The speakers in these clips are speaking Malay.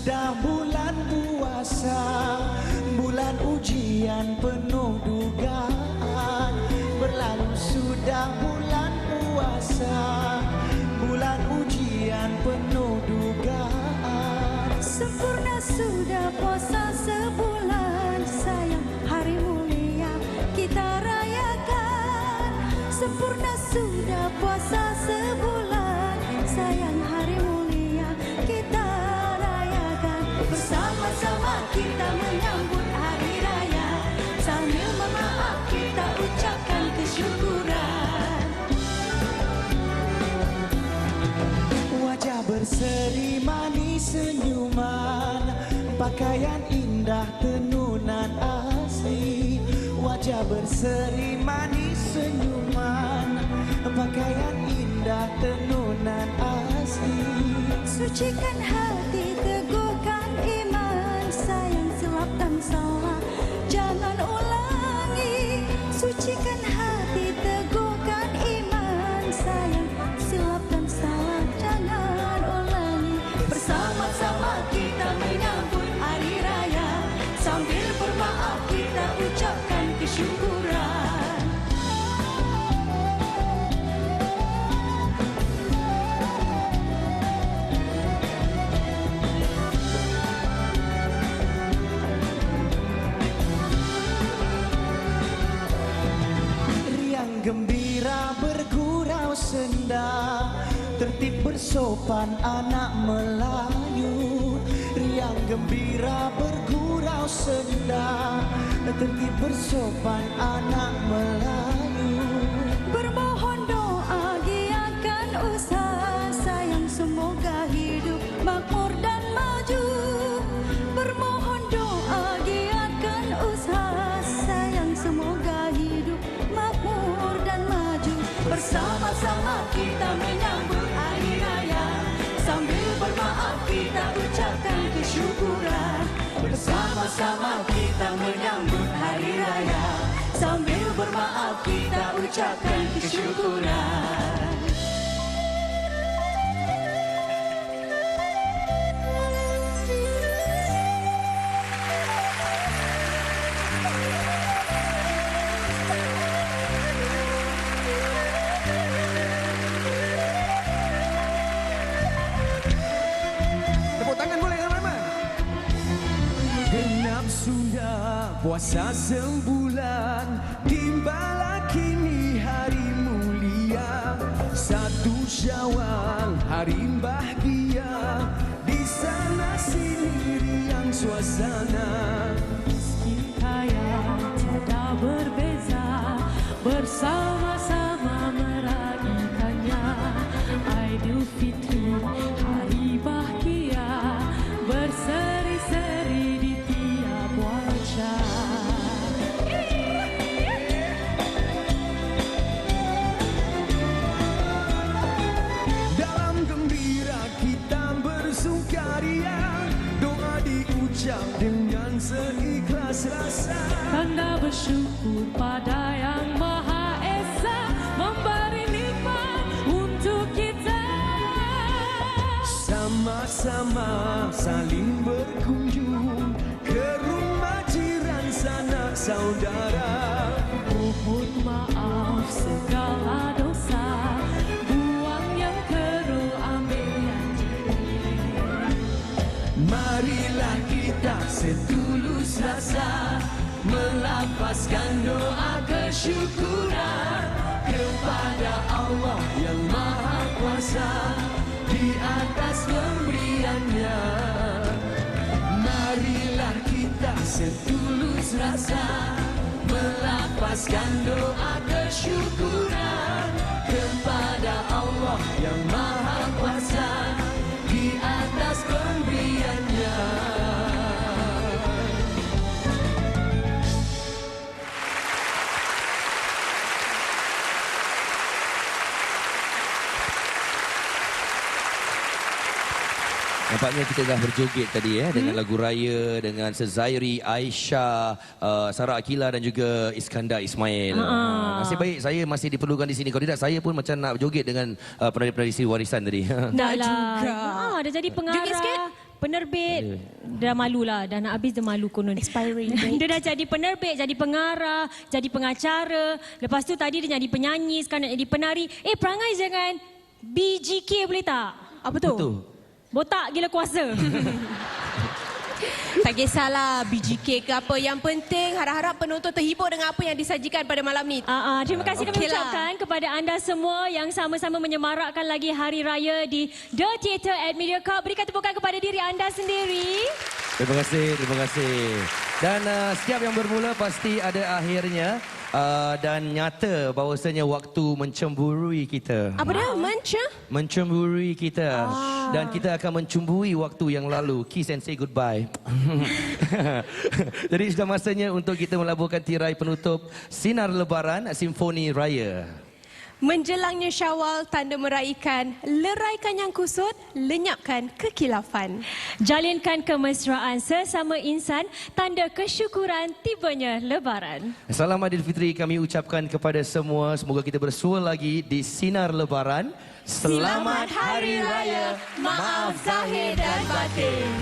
sudah bulan puasa, bulan ujian penuh dugaan. Berlalu sudah bulan puasa, bulan ujian penuh dugaan. Sempurna sudah puasa sebulan, sayang hari mulia kita rayakan. Sempurna sudah puasa sebulan, sayang hari mulia kita rayakan. Bersama-sama kita menyambut hari raya, sambil memaaf kita ucapkan kesyukuran. Wajah berseri manis senyuman, pakaian indah tenunan asli. Wajah berseri manis senyuman, pakaian indah tenunan asli. Sucikan hati, teguhkan iman, sayang silap dan salah jangan ulangi. Sucikan hati, teguhkan iman, sayang silap dan salah jangan ulangi. Bersama-sama kita menyambut hari raya, sambil bermaaf kita ucapkan kesyukuran. Riang gembira bergurau senda, tertib bersopan anak Melayu. Riang gembira bergurau senda, tertib bersopan anak Melayu. Bermohon doa giatkan usaha, sayang semoga hidup makmur dan maju. Bermohon doa giatkan usaha, sayang semoga hidup makmur dan maju. Bersama-sama kita menyambut hari raya, sambil bermaaf kita ucapkan kesyukuran. Bersama-sama kita menyambut hari raya, sambil bermaaf kita ucapkan kesyukuran. Tepuk tangan boleh teman-teman. Genap sudah puasa sebulan, timbalah kini hari mulia. 1 Syawal hari bahagia, di sana sini riang suasana. Meski kaya tiada berbeza, bersama-sama meraihkannya. Aidilfitri hari bahagia, berseri-seri di tiap wajah. Dalam gembira kita bersukaria, doa diucap dengan seikhlas rasa. Tanda bersyukur pada Yang Maha Esa, memberi nikmat untuk kita. Sama-sama saling berkunjung ke rumah jiran sanak saudara. Mohon maaf segala dosa, buang yang keruh, ambil yang jernih. Marilah kita setulus rasa, melapaskan doa kesyukuran kepada Allah yang Maha Kuasa di atas pemberiannya. Marilah kita setulus rasa, melapaskan doa kesyukuran kepada Allah yang Maha Kuasa di atas pemberiannya. Nampaknya kita dah berjoget tadi dengan lagu raya dengan Sezairi, Aisyah, Sarah Akila dan juga Iskandar Ismail. Nasib baik saya masih diperlukan di sini. Kalau tidak saya pun macam nak berjoget dengan penari-penari warisan tadi. Dah juga. Dah jadi pengarah. Joget sikit. penerbit. Dah malulah, dah nak habis dia malu konon. Expiring Dia dah jadi penerbit, jadi pengarah, jadi pengacara. Lepas tu tadi dia jadi penyanyi, sekarang nak jadi penari. Perangai jangan BGK boleh tak? Apa tu? Betul. Botak gila kuasa. Tak kisahlah BGK ke apa. Yang penting harap-harap penonton terhibur dengan apa yang disajikan pada malam ni. Terima kasih kami Okeylah. ucapkan kepada anda semua yang sama-sama menyemarakkan lagi Hari Raya di The Theatre at Mediacorp. Berikan tepukan kepada diri anda sendiri. Terima kasih, terima kasih. Dan setiap yang bermula pasti ada akhirnya. Dan nyata bahawasanya waktu mencemburui kita. Apa dia? Mencemburui kita. Dan kita akan mencemburui waktu yang lalu. Kiss and say goodbye. Jadi sudah masanya untuk kita melaburkan tirai penutup Sinar Lebaran Simfoni Raya. Menjelangnya Syawal, tanda meraikan, leraikan yang kusut, lenyapkan kekilafan. Jalinkan kemesraan sesama insan, tanda kesyukuran tibanya Lebaran. Salam Aidilfitri kami ucapkan kepada semua. Semoga kita bersua lagi di Sinar Lebaran. Selamat Hari Raya, maaf zahir dan batin.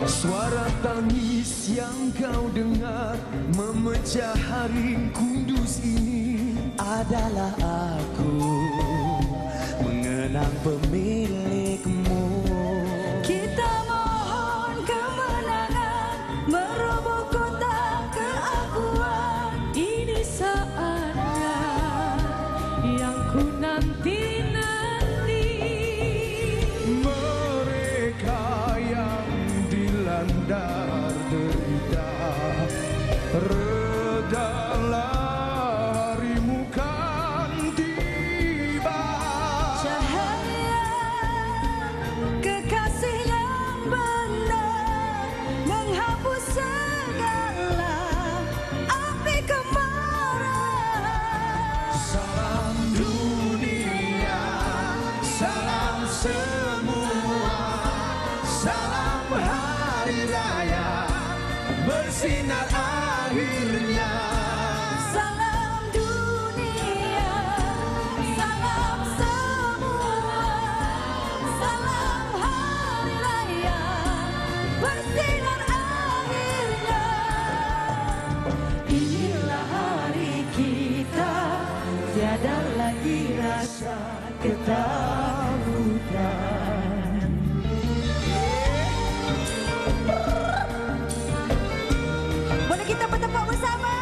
Suara tangis yang kau dengar memecah hari kudus ini adalah aku mengenang pemilikmu. Kita mohon kemenangan, meroboh kotak keakuan. Ini saatnya yang ku nanti-nanti. Mereka yang dilandar derita, redalah harimu kan tiba. Cahaya kekasih yang benar menghapus segala api kemarahan. Salam dunia, salam semua, salam hari raya bersinar akhirnya. Salam dunia, salam semua, salam hari raya bersinar akhirnya. Inilah hari kita, tiada lagi rasa ketakutan. Boleh kita bertepuk bersama?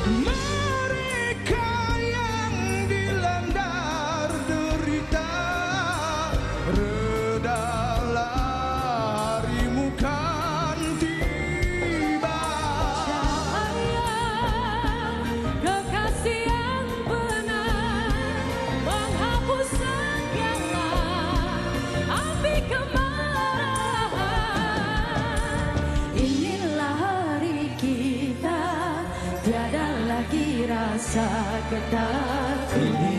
Mereka yang dilandar derita, redalah harimu kan tiba. Kekasih yang benar menghapus segala api kemarahan. Inilah hari kita, tiada lagi rasa ketakutan.